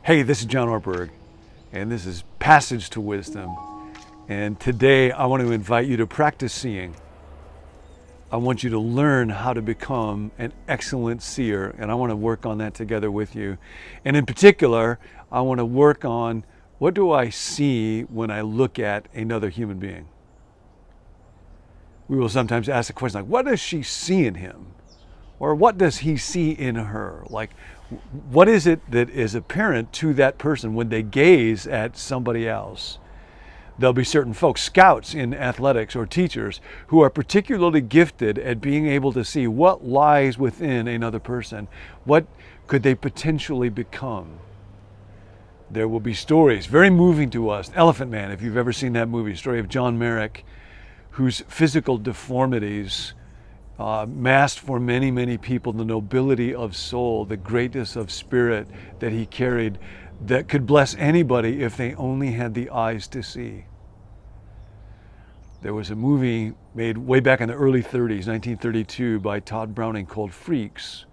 Hey, this is John Ortberg, and this is Passage to Wisdom. And today I want to invite you to practice seeing. I want you to learn how to become an excellent seer, and I want to work on that together with you. And in particular, I want to work on what do I see when I look at another human being. We will sometimes ask the question like, what does she see in him? Or what does he see in her? Like, what is it that is apparent to that person when they gaze at somebody else? There'll be certain folks, scouts in athletics or teachers, who are particularly gifted at being able to see what lies within another person. What could they potentially become? There will be stories, very moving to us. Elephant Man, if you've ever seen that movie, story of John Merrick, whose physical deformities masked for many, many people the nobility of soul, the greatness of spirit that he carried, that could bless anybody if they only had the eyes to see. There was a movie made way back in the early 30s, 1932, by Todd Browning called Freaks.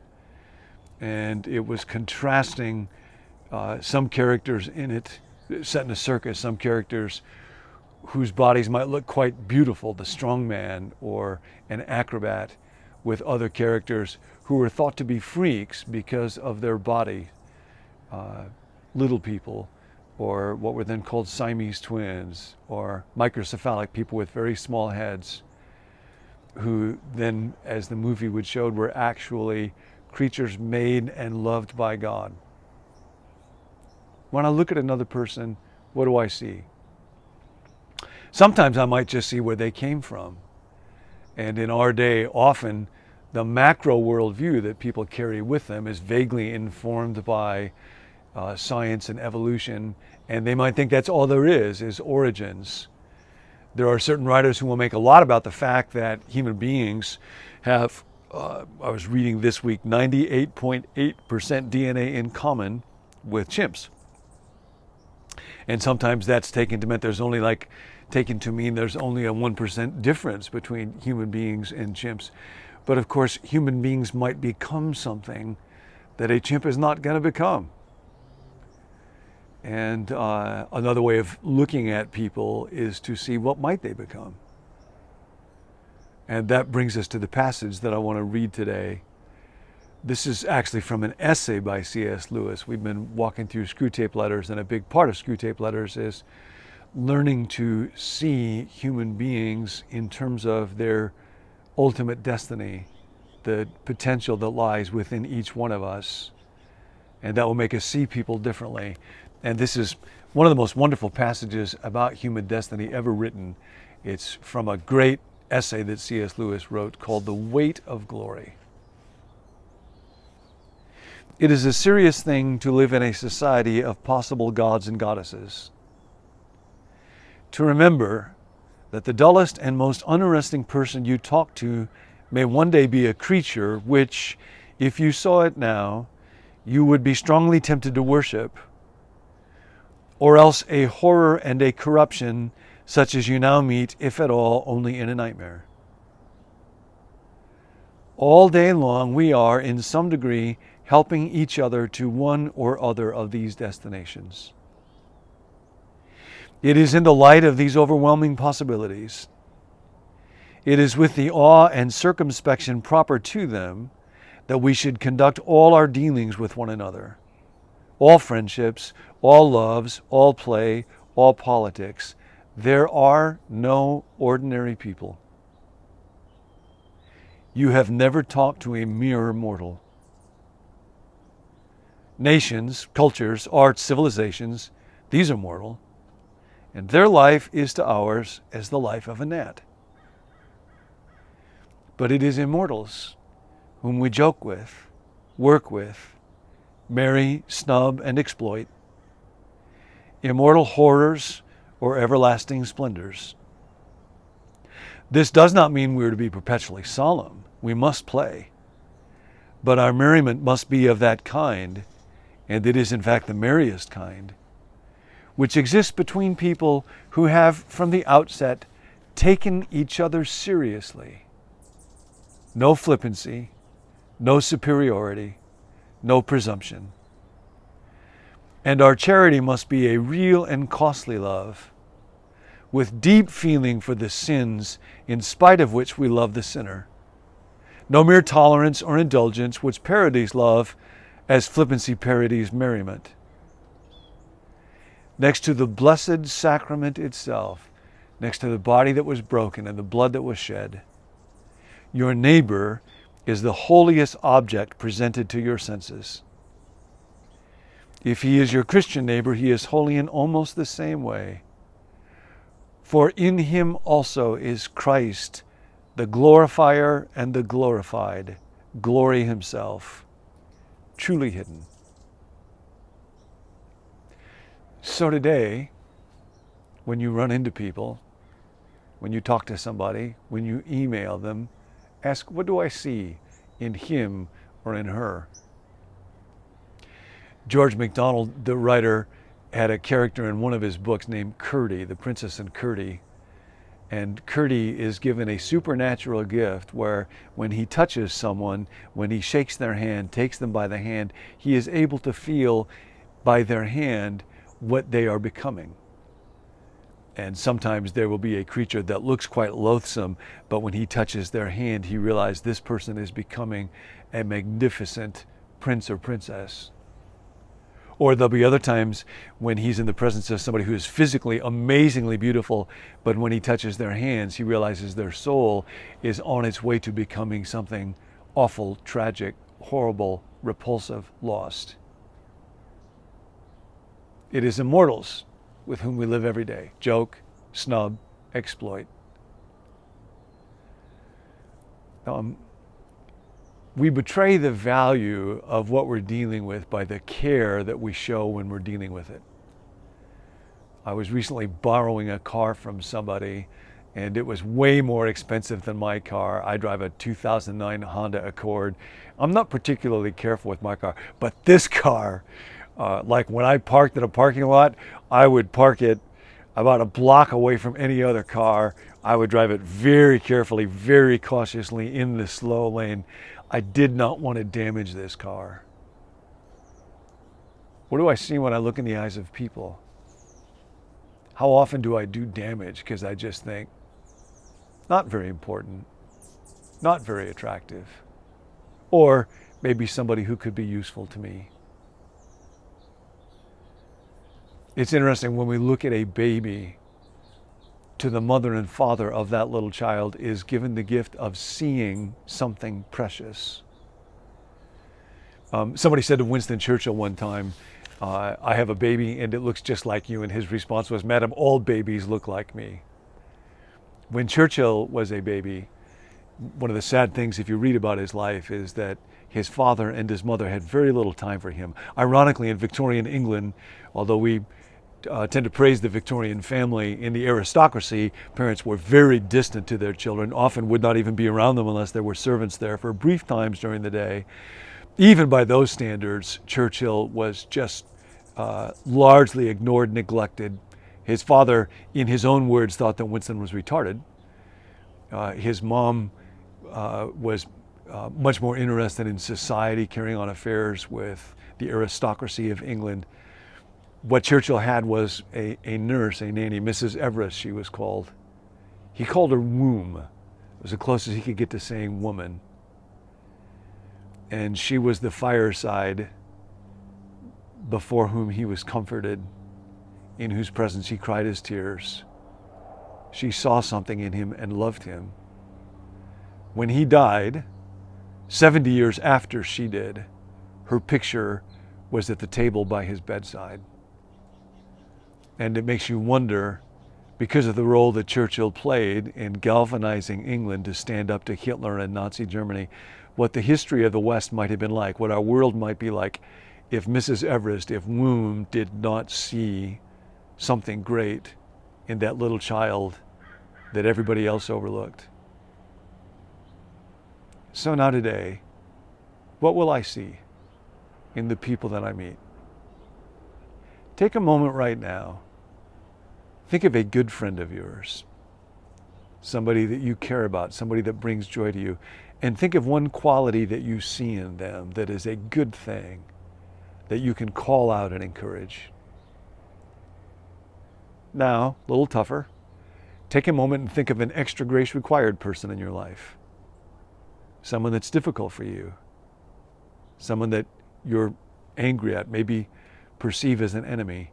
And it was contrasting some characters in it, set in a circus, some characters whose bodies might look quite beautiful, the strongman or an acrobat, with other characters who were thought to be freaks because of their body, little people, or what were then called Siamese twins, or microcephalic people with very small heads, who then, as the movie would show, were actually creatures made and loved by God. When I look at another person, what do I see? Sometimes I might just see where they came from. And in our day, often the macro worldview that people carry with them is vaguely informed by science and evolution, and they might think that's all there is origins. There are certain writers who will make a lot about the fact that human beings have, I was reading this week, 98.8% DNA in common with chimps. And sometimes that's taken to mean there's only a 1% difference between human beings and chimps. But of course, human beings might become something that a chimp is not going to become. And another way of looking at people is to see what might they become. And that brings us to the passage that I want to read today. This is actually from an essay by C.S. Lewis. We've been walking through Screwtape Letters, and a big part of Screwtape Letters is learning to see human beings in terms of their ultimate destiny, the potential that lies within each one of us. And that will make us see people differently. And this is one of the most wonderful passages about human destiny ever written. It's from a great essay that C.S. Lewis wrote called The Weight of Glory. It is a serious thing to live in a society of possible gods and goddesses. To remember that the dullest and most uninteresting person you talk to may one day be a creature which, if you saw it now, you would be strongly tempted to worship, or else a horror and a corruption such as you now meet, if at all, only in a nightmare. All day long we are, in some degree, helping each other to one or other of these destinations. It is in the light of these overwhelming possibilities, it is with the awe and circumspection proper to them, that we should conduct all our dealings with one another, all friendships, all loves, all play, all politics. There are no ordinary people. You have never talked to a mere mortal. Nations, cultures, arts, civilizations, these are mortal, and their life is to ours as the life of a gnat. But it is immortals whom we joke with, work with, marry, snub, and exploit, immortal horrors or everlasting splendors. This does not mean we are to be perpetually solemn. We must play. But our merriment must be of that kind, and it is in fact the merriest kind, which exists between people who have from the outset taken each other seriously. No flippancy, no superiority, no presumption. And our charity must be a real and costly love, with deep feeling for the sins in spite of which we love the sinner. No mere tolerance or indulgence which parodies love as flippancy parodies merriment. Next to the blessed sacrament itself, next to the body that was broken and the blood that was shed, your neighbor is the holiest object presented to your senses. If he is your Christian neighbor, he is holy in almost the same way. For in him also is Christ, the glorifier and the glorified, glory himself, truly hidden. So today, when you run into people, when you talk to somebody, when you email them, ask, what do I see in him or in her? George MacDonald, the writer, had a character in one of his books named Curdie, the Princess and Curdie. And Curdie is given a supernatural gift where when he touches someone, when he shakes their hand, takes them by the hand, he is able to feel by their hand what they are becoming. And sometimes there will be a creature that looks quite loathsome, but when he touches their hand, he realizes this person is becoming a magnificent prince or princess. Or there'll be other times when he's in the presence of somebody who is physically amazingly beautiful, but when he touches their hands, he realizes their soul is on its way to becoming something awful, tragic, horrible, repulsive, lost. It is immortals with whom we live every day. Joke, snub, exploit. We betray the value of what we're dealing with by the care that we show when we're dealing with it. I was recently borrowing a car from somebody, and it was way more expensive than my car. I drive a 2009 Honda Accord. I'm not particularly careful with my car, but this car, like when I parked in a parking lot, I would park it about a block away from any other car. I would drive it very carefully, very cautiously in the slow lane. I did not want to damage this car. What do I see when I look in the eyes of people? How often do I do damage because I just think, not very important, not very attractive, or maybe somebody who could be useful to me? It's interesting when we look at a baby, to the mother and father of that little child is given the gift of seeing something precious. Somebody said to Winston Churchill one time, I have a baby and it looks just like you. And his response was, Madam, all babies look like me. When Churchill was a baby, one of the sad things if you read about his life is that his father and his mother had very little time for him. Ironically, in Victorian England, although we tend to praise the Victorian family, in the aristocracy, parents were very distant to their children, often would not even be around them unless there were servants there for brief times during the day. Even by those standards, Churchill was just largely ignored, neglected. His father, in his own words, thought that Winston was retarded. His mom was much more interested in society, carrying on affairs with the aristocracy of England. What Churchill had was a nurse, a nanny, Mrs. Everest she was called. He called her womb. It was the closest he could get to saying woman. And she was the fireside before whom he was comforted, in whose presence he cried his tears. She saw something in him and loved him. When he died, 70 years after she did, her picture was at the table by his bedside. And it makes you wonder, because of the role that Churchill played in galvanizing England to stand up to Hitler and Nazi Germany, what the history of the West might have been like, what our world might be like if Mrs. Everest, if Womb did not see something great in that little child that everybody else overlooked. So now today, what will I see in the people that I meet? Take a moment right now. Think of a good friend of yours. somebody that you care about, somebody that brings joy to you, and think of one quality that you see in them that is a good thing that you can call out and encourage. Now, a little tougher, take a moment and think of an extra grace required person in your life. Someone that's difficult for you. Someone that you're angry at, maybe perceive as an enemy.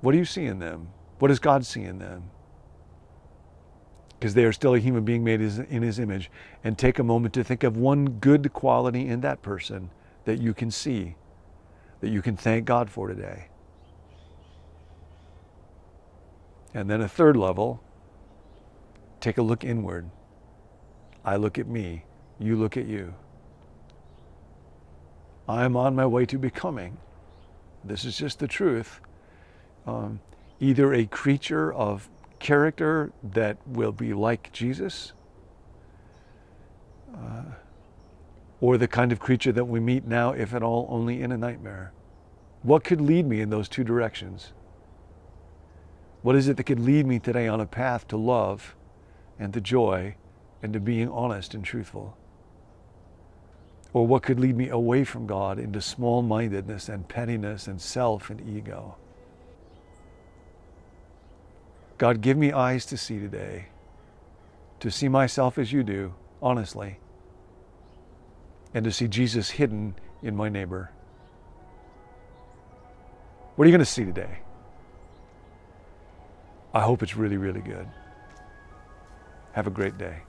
What do you see in them? What does God see in them? Because they are still a human being made in His image. And take a moment to think of one good quality in that person that you can see, that you can thank God for today. And then a third level, take a look inward. I look at me, you look at you. I am on my way to becoming, this is just the truth, either a creature of character that will be like Jesus, or the kind of creature that we meet now, if at all, only in a nightmare. What could lead me in those two directions? What is it that could lead me today on a path to love and to joy and to being honest and truthful? Or what could lead me away from God into small-mindedness and pettiness and self and ego? God, give me eyes to see today, to see myself as you do, honestly, and to see Jesus hidden in my neighbor. What are you going to see today? I hope it's really, really good. Have a great day.